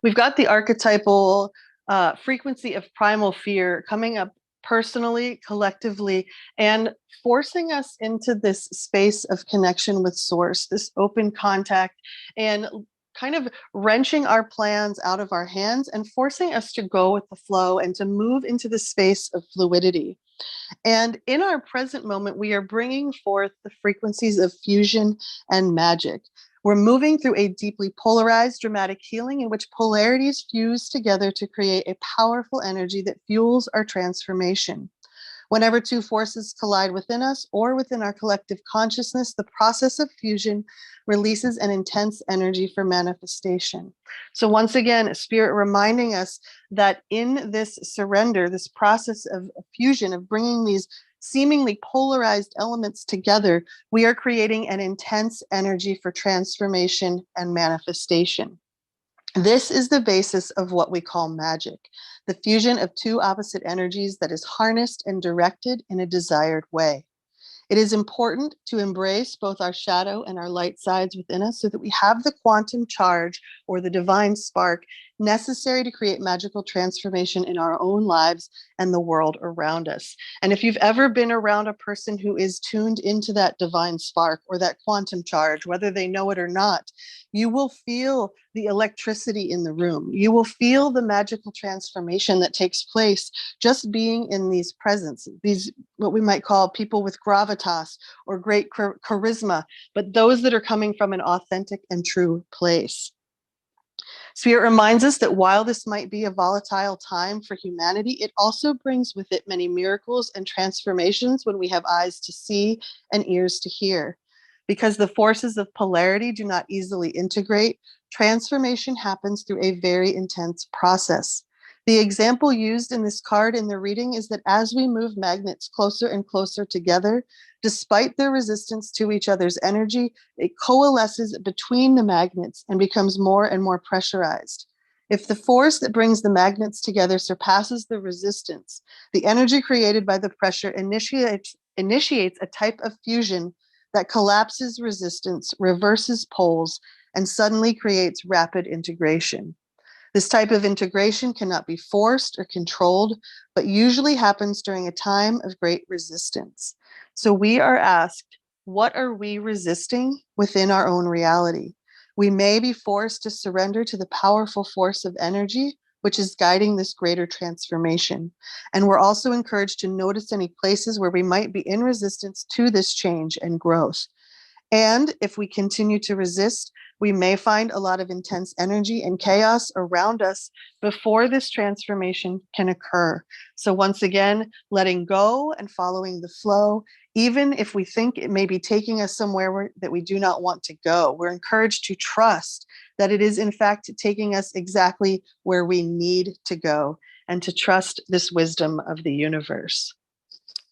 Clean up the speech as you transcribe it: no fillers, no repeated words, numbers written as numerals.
We've got the archetypal frequency of primal fear coming up personally, collectively, and forcing us into this space of connection with source, this open contact, and kind of wrenching our plans out of our hands and forcing us to go with the flow and to move into the space of fluidity. And in our present moment, we are bringing forth the frequencies of fusion and magic. We're moving through a deeply polarized dramatic healing in which polarities fuse together to create a powerful energy that fuels our transformation. Whenever two forces collide within us or within our collective consciousness, the process of fusion releases an intense energy for manifestation. So, once again, Spirit reminding us that in this surrender, this process of fusion, of bringing these seemingly polarized elements together, we are creating an intense energy for transformation and manifestation. This is the basis of what we call magic, the fusion of two opposite energies that is harnessed and directed in a desired way. It is important to embrace both our shadow and our light sides within us so that we have the quantum charge or the divine spark necessary to create magical transformation in our own lives and the world around us. And if you've ever been around a person who is tuned into that divine spark or that quantum charge, whether they know it or not, you will feel the electricity in the room. You will feel the magical transformation that takes place just being in these presence, these what we might call people with gravitas or great charisma, but those that are coming from an authentic and true place. Spirit reminds us that while this might be a volatile time for humanity, it also brings with it many miracles and transformations when we have eyes to see and ears to hear. Because the forces of polarity do not easily integrate, transformation happens through a very intense process. The example used in this card in the reading is that as we move magnets closer and closer together, despite their resistance to each other's energy, it coalesces between the magnets and becomes more and more pressurized. If the force that brings the magnets together surpasses the resistance, the energy created by the pressure initiates a type of fusion that collapses resistance, reverses poles, and suddenly creates rapid integration. This type of integration cannot be forced or controlled, but usually happens during a time of great resistance. So we are asked, what are we resisting within our own reality? We may be forced to surrender to the powerful force of energy, which is guiding this greater transformation. And we're also encouraged to notice any places where we might be in resistance to this change and growth. And if we continue to resist, we may find a lot of intense energy and chaos around us before this transformation can occur. So, once again, letting go and following the flow, even if we think it may be taking us somewhere that we do not want to go, we're encouraged to trust that it is, in fact, taking us exactly where we need to go and to trust this wisdom of the universe.